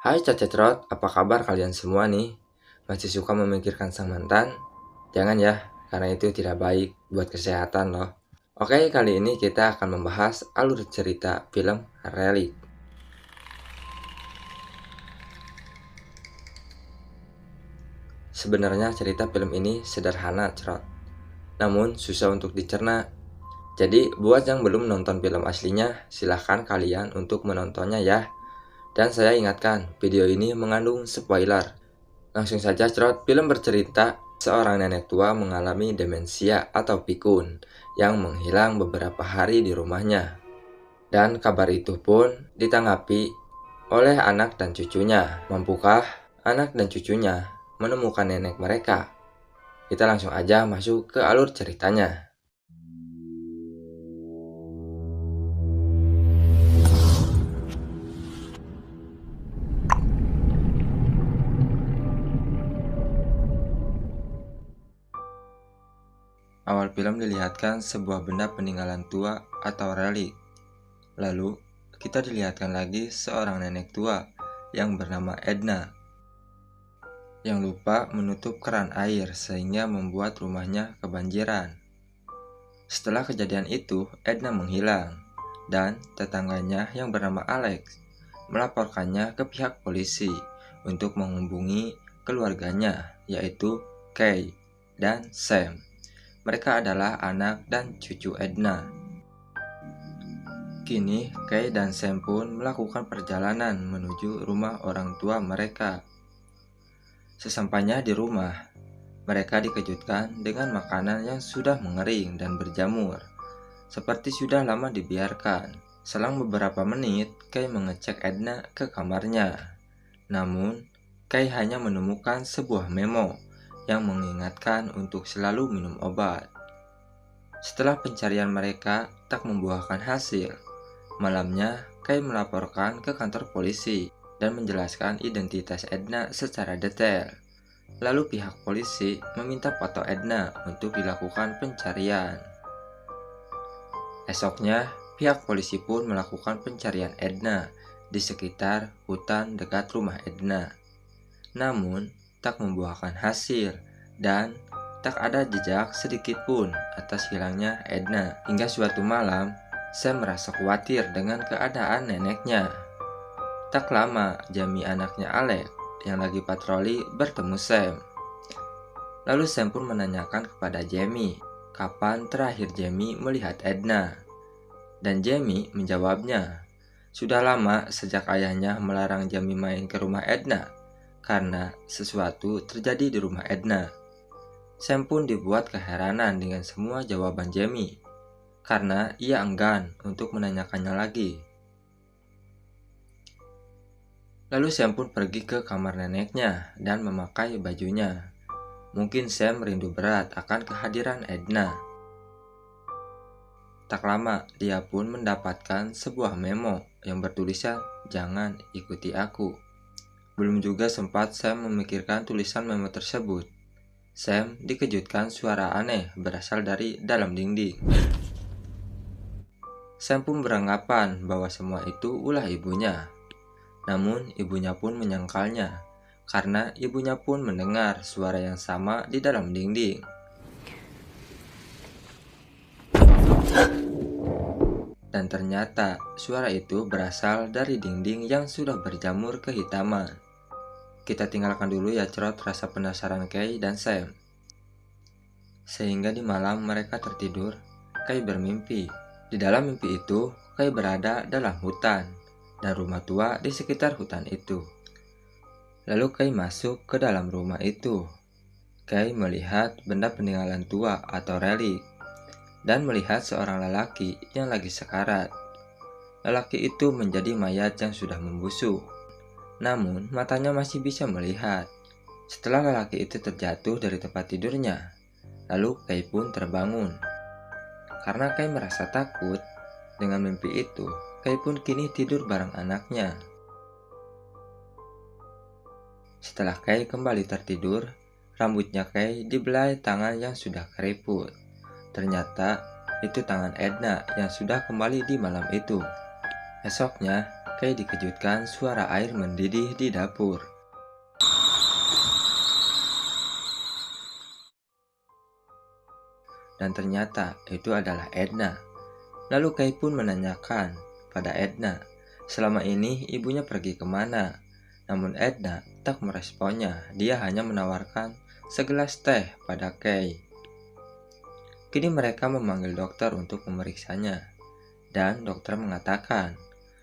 Hai Cacetrot, apa kabar kalian semua nih? Masih suka memikirkan sang mantan? Jangan ya, karena itu tidak baik buat kesehatan loh. Oke, kali ini kita akan membahas alur cerita film Relic. Sebenarnya cerita film ini sederhana, Cerot. Namun susah untuk dicerna. Jadi, buat yang belum nonton film aslinya, silahkan kalian untuk menontonnya ya. Dan saya ingatkan, video ini mengandung spoiler. Langsung saja Cerot, film bercerita seorang nenek tua mengalami demensia atau pikun yang menghilang beberapa hari di rumahnya. Dan kabar itu pun ditanggapi oleh anak dan cucunya. Mampukah anak dan cucunya menemukan nenek mereka? Kita langsung aja masuk ke alur ceritanya. Awal film dilihatkan sebuah benda peninggalan tua atau relik. Lalu, kita dilihatkan lagi seorang nenek tua yang bernama Edna yang lupa menutup keran air sehingga membuat rumahnya kebanjiran. Setelah kejadian itu, Edna menghilang dan tetangganya yang bernama Alex melaporkannya ke pihak polisi untuk menghubungi keluarganya, yaitu Kay dan Sam. Mereka adalah anak dan cucu Edna. Kini, Kay dan Sam pun melakukan perjalanan menuju rumah orang tua mereka. Sesampainya di rumah, mereka dikejutkan dengan makanan yang sudah mengering dan berjamur, seperti sudah lama dibiarkan. Selang beberapa menit, Kay mengecek Edna ke kamarnya. Namun, Kay hanya menemukan sebuah memo yang mengingatkan untuk selalu minum obat. Setelah pencarian mereka tak membuahkan hasil, malamnya Kay melaporkan ke kantor polisi dan menjelaskan identitas Edna secara detail. Lalu pihak polisi meminta foto Edna untuk dilakukan pencarian. Esoknya, pihak polisi pun melakukan pencarian Edna di sekitar hutan dekat rumah Edna. Namun, tak membuahkan hasil dan tak ada jejak sedikit pun atas hilangnya Edna. Hingga suatu malam, Sam merasa khawatir dengan keadaan neneknya. Tak lama, Jamie anaknya Alex yang lagi patroli bertemu Sam. Lalu Sam pun menanyakan kepada Jamie, kapan terakhir Jamie melihat Edna. Dan Jamie menjawabnya, sudah lama sejak ayahnya melarang Jamie main ke rumah Edna karena sesuatu terjadi di rumah Edna. Sam pun dibuat keheranan dengan semua jawaban Jamie karena ia enggan untuk menanyakannya lagi. Lalu Sam pun pergi ke kamar neneknya dan memakai bajunya. Mungkin Sam rindu berat akan kehadiran Edna. Tak lama, dia pun mendapatkan sebuah memo yang bertulisan, "Jangan ikuti aku." Belum juga sempat Sam memikirkan tulisan memo tersebut, Sam dikejutkan suara aneh berasal dari dalam dinding. Sam pun beranggapan bahwa semua itu ulah ibunya. Namun ibunya pun menyangkalnya, karena ibunya pun mendengar suara yang sama di dalam dinding. Dan ternyata suara itu berasal dari dinding yang sudah berjamur kehitaman. Kita tinggalkan dulu ya Cerot rasa penasaran Kay dan Sam. Sehingga di malam mereka tertidur, Kay bermimpi. Di dalam mimpi itu, Kay berada dalam hutan dan rumah tua di sekitar hutan itu. Lalu Kay masuk ke dalam rumah itu. Kay melihat benda peninggalan tua atau relik dan melihat seorang lelaki yang lagi sekarat. Lelaki itu menjadi mayat yang sudah membusuk, namun matanya masih bisa melihat. Setelah lelaki itu terjatuh dari tempat tidurnya, lalu Kay pun terbangun. Karena Kay merasa takut dengan mimpi itu, Kay pun kini tidur bareng anaknya. Setelah Kay kembali tertidur, rambutnya Kay dibelai tangan yang sudah keriput. Ternyata itu tangan Edna yang sudah kembali di malam itu. Esoknya, Kay dikejutkan suara air mendidih di dapur. Dan ternyata itu adalah Edna. Lalu Kay pun menanyakan pada Edna, selama ini ibunya pergi kemana? Namun Edna tak meresponnya, dia hanya menawarkan segelas teh pada Kay. Kini mereka memanggil dokter untuk memeriksanya, dan dokter mengatakan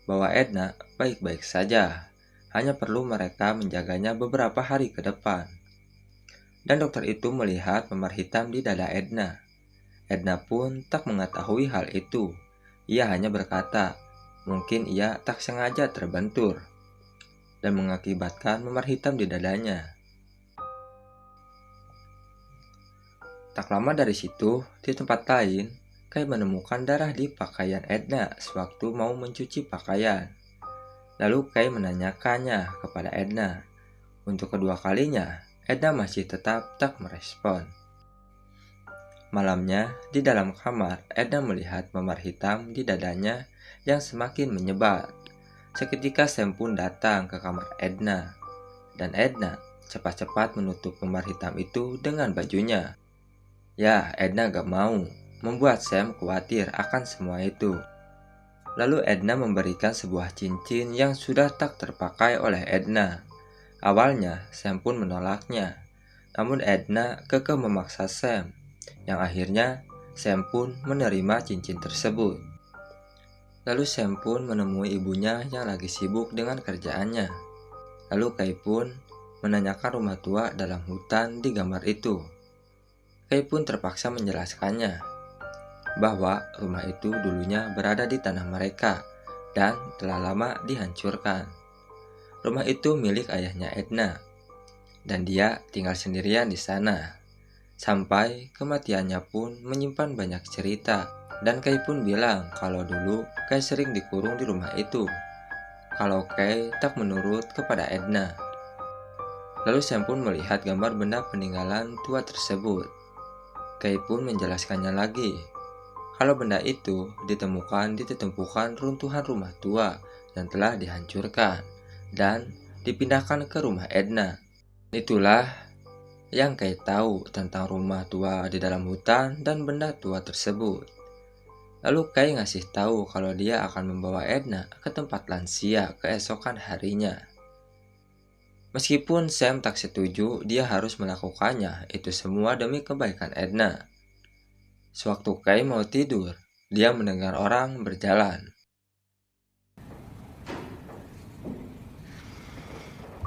bahwa Edna baik-baik saja, hanya perlu mereka menjaganya beberapa hari ke depan. Dan dokter itu melihat memar hitam di dada Edna. Edna pun tak mengetahui hal itu. Ia hanya berkata, mungkin ia tak sengaja terbentur dan mengakibatkan memar hitam di dadanya. Tak lama dari situ, di tempat lain, Kay menemukan darah di pakaian Edna sewaktu mau mencuci pakaian. Lalu Kay menanyakannya kepada Edna. Untuk kedua kalinya, Edna masih tetap tak merespon. Malamnya, di dalam kamar, Edna melihat memar hitam di dadanya yang semakin menyebar. Seketika Sam pun datang ke kamar Edna, dan Edna cepat-cepat menutup memar hitam itu dengan bajunya. Ya, Edna gak mau, membuat Sam khawatir akan semua itu. Lalu Edna memberikan sebuah cincin yang sudah tak terpakai oleh Edna. Awalnya, Sam pun menolaknya, namun Edna kekeh memaksa Sam, yang akhirnya Sam pun menerima cincin tersebut. Lalu Sam pun menemui ibunya yang lagi sibuk dengan kerjaannya. Lalu Kay pun menanyakan rumah tua dalam hutan di gambar itu. Kay pun terpaksa menjelaskannya bahwa rumah itu dulunya berada di tanah mereka dan telah lama dihancurkan. Rumah itu milik ayahnya Edna, dan dia tinggal sendirian di sana. Sampai kematiannya pun menyimpan banyak cerita, dan Kay pun bilang kalau dulu Kay sering dikurung di rumah itu, kalau Kay tak menurut kepada Edna. Lalu Sam pun melihat gambar benda peninggalan tua tersebut. Kay pun menjelaskannya lagi, kalau benda itu ditemukan di tumpukan runtuhan rumah tua yang telah dihancurkan dan dipindahkan ke rumah Edna. Itulah yang Kay tahu tentang rumah tua di dalam hutan dan benda tua tersebut. Lalu Kay ngasih tahu kalau dia akan membawa Edna ke tempat lansia keesokan harinya. Meskipun Sam tak setuju, dia harus melakukannya, itu semua demi kebaikan Edna. Sewaktu Kay mau tidur, dia mendengar orang berjalan.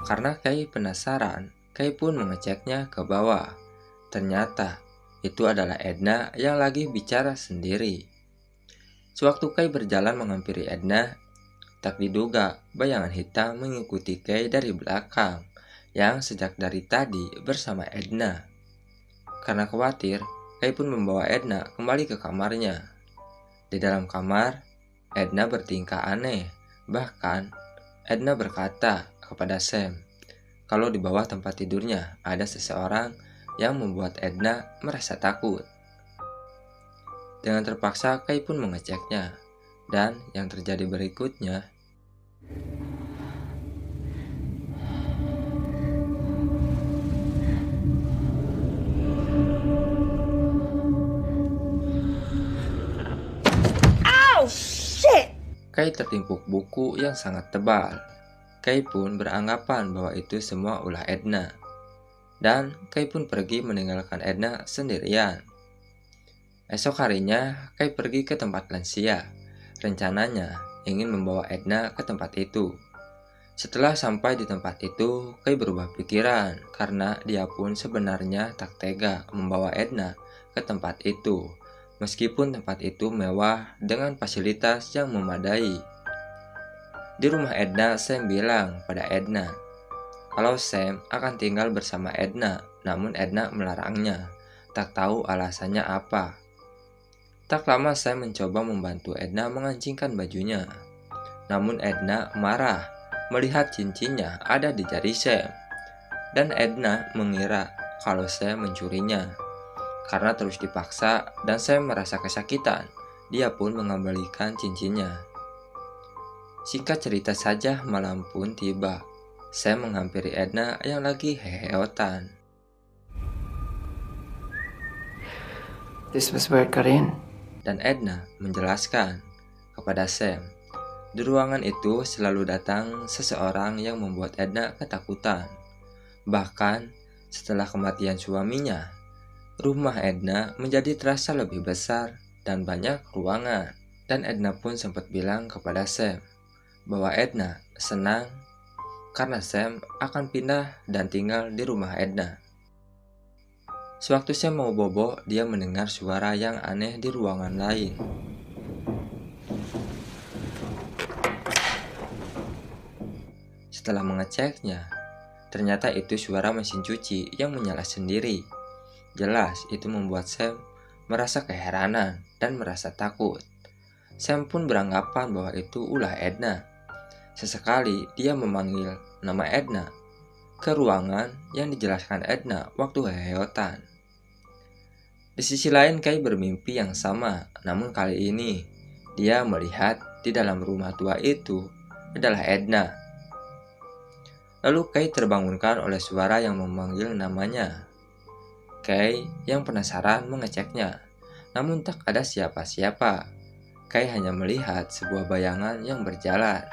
Karena Kay penasaran, Kay pun mengeceknya ke bawah. Ternyata itu adalah Edna yang lagi bicara sendiri. Sewaktu Kay berjalan menghampiri Edna, tak diduga bayangan hitam mengikuti Kay dari belakang yang sejak dari tadi bersama Edna. Karena khawatir, Kay pun membawa Edna kembali ke kamarnya. Di dalam kamar, Edna bertingkah aneh. Bahkan, Edna berkata kepada Sam kalau di bawah tempat tidurnya ada seseorang yang membuat Edna merasa takut. Dengan terpaksa Kay pun mengeceknya, dan yang terjadi berikutnya. Oh shit! Kay tertimpuk buku yang sangat tebal. Kay pun beranggapan bahwa itu semua ulah Edna. Dan Kay pun pergi meninggalkan Edna sendirian. Esok harinya, Kay pergi ke tempat lansia. Rencananya ingin membawa Edna ke tempat itu. Setelah sampai di tempat itu, Kay berubah pikiran karena dia pun sebenarnya tak tega membawa Edna ke tempat itu. Meskipun tempat itu mewah dengan fasilitas yang memadai. Di rumah Edna, Sam bilang pada Edna kalau Sam akan tinggal bersama Edna, namun Edna melarangnya. Tak tahu alasannya apa. Tak lama Sam mencoba membantu Edna mengancingkan bajunya. Namun Edna marah melihat cincinnya ada di jari Sam. Dan Edna mengira kalau Sam mencurinya. Karena terus dipaksa dan Sam merasa kesakitan, dia pun mengembalikan cincinnya. Singkat cerita saja, malam pun tiba. Sam menghampiri Edna yang lagi heheotan. This was where it got in. Dan Edna menjelaskan kepada Sam, di ruangan itu selalu datang seseorang yang membuat Edna ketakutan. Bahkan setelah kematian suaminya, rumah Edna menjadi terasa lebih besar dan banyak ruangan. Dan Edna pun sempat bilang kepada Sam bahwa Edna senang karena Sam akan pindah dan tinggal di rumah Edna. Sewaktu Sam mau bobo, dia mendengar suara yang aneh di ruangan lain. Setelah mengeceknya, ternyata itu suara mesin cuci yang menyala sendiri. Jelas itu membuat Sam merasa keheranan dan merasa takut. Sam pun beranggapan bahwa itu ulah Edna. Sesekali dia memanggil nama Edna ke ruangan yang dijelaskan Edna waktu heheotan. Di sisi lain, Kay bermimpi yang sama, namun kali ini dia melihat di dalam rumah tua itu adalah Edna. Lalu Kay terbangunkan oleh suara yang memanggil namanya. Kay yang penasaran mengeceknya, namun tak ada siapa-siapa. Kay hanya melihat sebuah bayangan yang berjalan.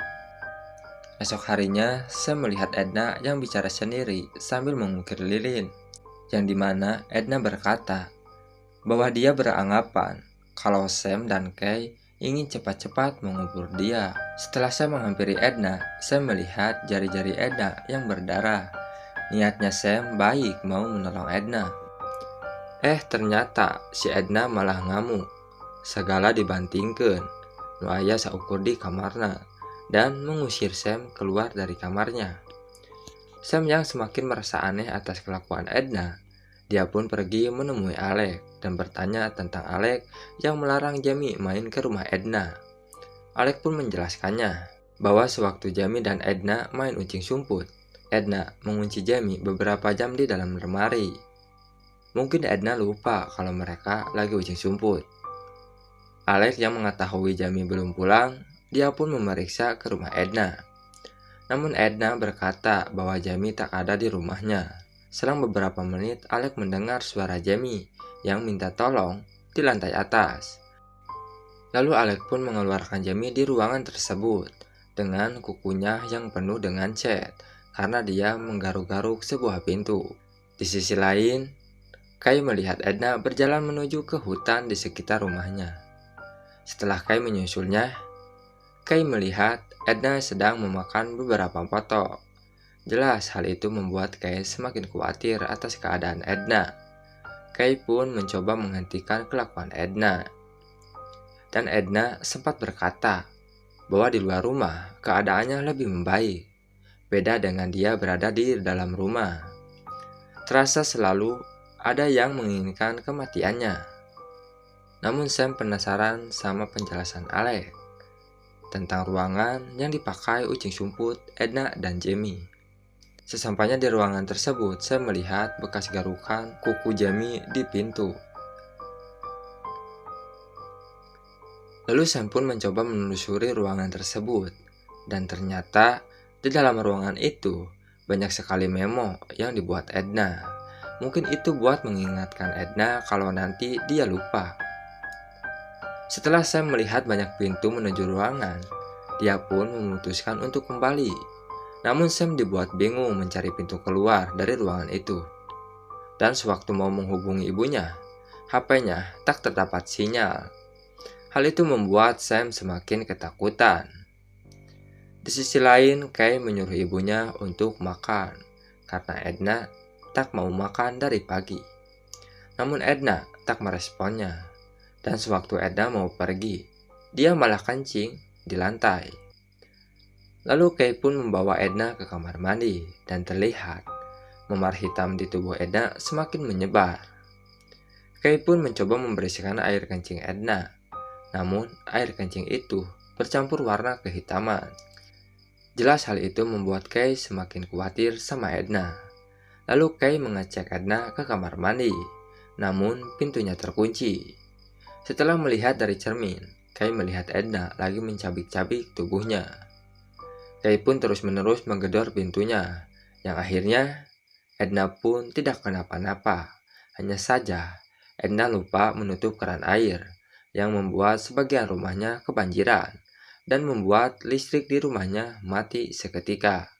Esok harinya, Sam melihat Edna yang bicara sendiri sambil mengukir lilin, yang dimana Edna berkata bahwa dia beranggapan kalau Sam dan Kay ingin cepat-cepat mengubur dia. Setelah Sam menghampiri Edna, Sam melihat jari-jari Edna yang berdarah. Niatnya Sam baik mau menolong Edna. Ternyata si Edna malah ngamuk. Segala dibantingkeun, nu aya saukur di kamarna, dan mengusir Sam keluar dari kamarnya. Sam yang semakin merasa aneh atas kelakuan Edna, dia pun pergi menemui Alec dan bertanya tentang Alec yang melarang Jamie main ke rumah Edna. Alec pun menjelaskannya bahwa sewaktu Jamie dan Edna main ucing sumput, Edna mengunci Jamie beberapa jam di dalam lemari. Mungkin Edna lupa kalau mereka lagi ucing sumput. Alec yang mengetahui Jamie belum pulang, dia pun memeriksa ke rumah Edna. Namun Edna berkata bahwa Jamie tak ada di rumahnya. Selang beberapa menit, Alec mendengar suara Jamie yang minta tolong di lantai atas. Lalu Alec pun mengeluarkan Jamie di ruangan tersebut dengan kukunya yang penuh dengan cat karena dia menggaruk-garuk sebuah pintu. Di sisi lain, Kay melihat Edna berjalan menuju ke hutan di sekitar rumahnya. Setelah Kay menyusulnya, Kay melihat Edna sedang memakan beberapa potok. Jelas hal itu membuat Kay semakin khawatir atas keadaan Edna. Kay pun mencoba menghentikan kelakuan Edna. Dan Edna sempat berkata bahwa di luar rumah keadaannya lebih membaik. Beda dengan dia berada di dalam rumah. Terasa selalu ada yang menginginkan kematiannya. Namun Sam penasaran sama penjelasan Alec tentang ruangan yang dipakai ucing sumput Edna dan Jamie. Sesampainya di ruangan tersebut, Sam melihat bekas garukan kuku Jamie di pintu. Lalu Sam pun mencoba menelusuri ruangan tersebut, dan ternyata di dalam ruangan itu banyak sekali memo yang dibuat Edna. Mungkin itu buat mengingatkan Edna kalau nanti dia lupa. Setelah Sam melihat banyak pintu menuju ruangan, dia pun memutuskan untuk kembali. Namun Sam dibuat bingung mencari pintu keluar dari ruangan itu. Dan sewaktu mau menghubungi ibunya, HP-nya tak terdapat sinyal. Hal itu membuat Sam semakin ketakutan. Di sisi lain, Kay menyuruh ibunya untuk makan, karena Edna tak mau makan dari pagi. Namun Edna tak meresponnya. Dan sewaktu Edna mau pergi, dia malah kencing di lantai. Lalu Kay pun membawa Edna ke kamar mandi dan terlihat memar hitam di tubuh Edna semakin menyebar. Kay pun mencoba membersihkan air kencing Edna, namun air kencing itu bercampur warna kehitaman. Jelas hal itu membuat Kay semakin khawatir sama Edna. Lalu Kay mengecek Edna ke kamar mandi, namun pintunya terkunci. Setelah melihat dari cermin, Kay melihat Edna lagi mencabik-cabik tubuhnya. Kay pun terus-menerus menggedor pintunya, yang akhirnya Edna pun tidak kenapa-napa. Hanya saja Edna lupa menutup keran air, yang membuat sebagian rumahnya kebanjiran dan membuat listrik di rumahnya mati seketika.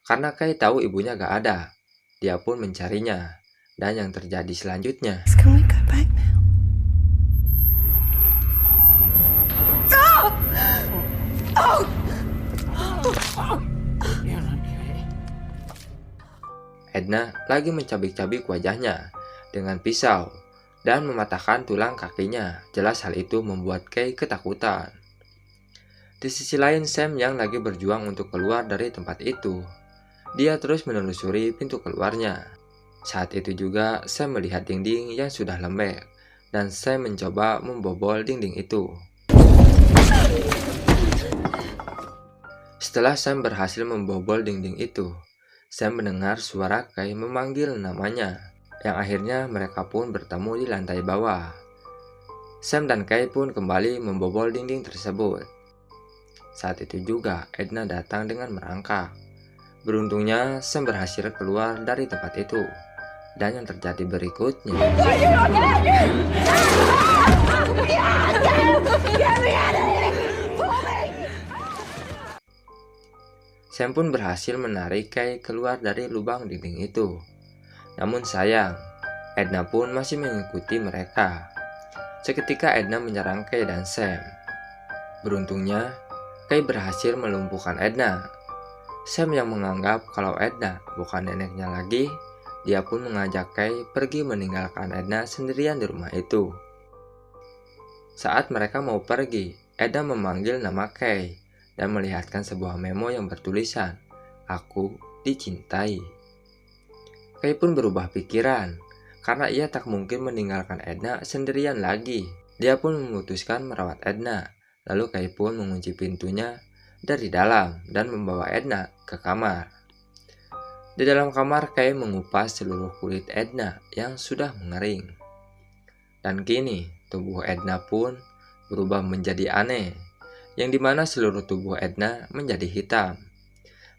Karena Kay tahu ibunya gak ada, dia pun mencarinya. Dan yang terjadi selanjutnya, Can we go back now? Edna lagi mencabik-cabik wajahnya dengan pisau dan mematahkan tulang kakinya. Jelas hal itu membuat Kay ketakutan. Di sisi lain, Sam yang lagi berjuang untuk keluar dari tempat itu. Dia terus menelusuri pintu keluarnya. Saat itu juga Sam melihat dinding yang sudah lembek, dan Sam mencoba membobol dinding itu. Setelah Sam berhasil membobol dinding itu, Sam mendengar suara Kay memanggil namanya, yang akhirnya mereka pun bertemu di lantai bawah. Sam dan Kay pun kembali membobol dinding tersebut. Saat itu juga Edna datang dengan merangkak. Beruntungnya Sam berhasil keluar dari tempat itu. Dan yang terjadi berikutnya, Sam pun berhasil menarik Kay keluar dari lubang dinding itu. Namun sayang, Edna pun masih mengikuti mereka. Seketika Edna menyerang Kay dan Sam. Beruntungnya, Kay berhasil melumpuhkan Edna. Sam yang menganggap kalau Edna bukan neneknya lagi, dia pun mengajak Kay pergi meninggalkan Edna sendirian di rumah itu. Saat mereka mau pergi, Edna memanggil nama Kay dan melihatkan sebuah memo yang bertulisan, "Aku dicintai." Kay pun berubah pikiran, karena ia tak mungkin meninggalkan Edna sendirian lagi. Dia pun memutuskan merawat Edna, lalu Kay pun mengunci pintunya dari dalam dan membawa Edna ke kamar. Di dalam kamar, Kay mengupas seluruh kulit Edna yang sudah mengering. Dan kini, tubuh Edna pun berubah menjadi aneh, yang dimana seluruh tubuh Edna menjadi hitam.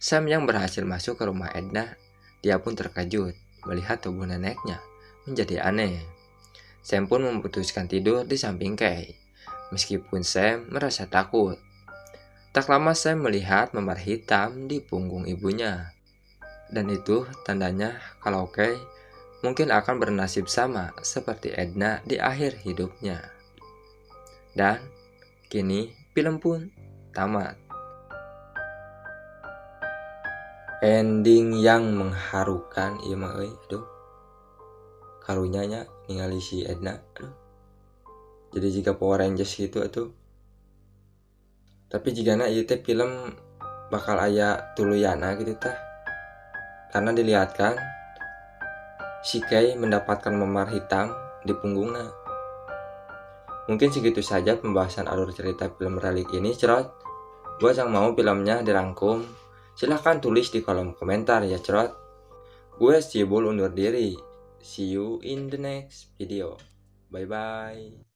Sam yang berhasil masuk ke rumah Edna, dia pun terkejut melihat tubuh neneknya menjadi aneh. Sam pun memutuskan tidur di samping Kay, meskipun Sam merasa takut. Tak lama Sam melihat memar hitam di punggung ibunya. Dan itu tandanya kalau Kay mungkin akan bernasib sama seperti Edna di akhir hidupnya. Dan kini film pun tamat. Ending yang mengharukan, iya mah aduh. Karunyanya ningali si Edna, aduh. Jadi jika Power Rangers gitu atuh. Tapi jigana ieu teh film bakal aya tuluyana gitu tah. Karena dilihatkan si Kay mendapatkan memar hitam di punggungnya. Mungkin segitu saja pembahasan alur cerita film Relic ini, Cerot. Buat yang mau filmnya dirangkum, silahkan tulis di kolom komentar ya, Cerot. Gue Cibul undur diri. See you in the next video. Bye-bye.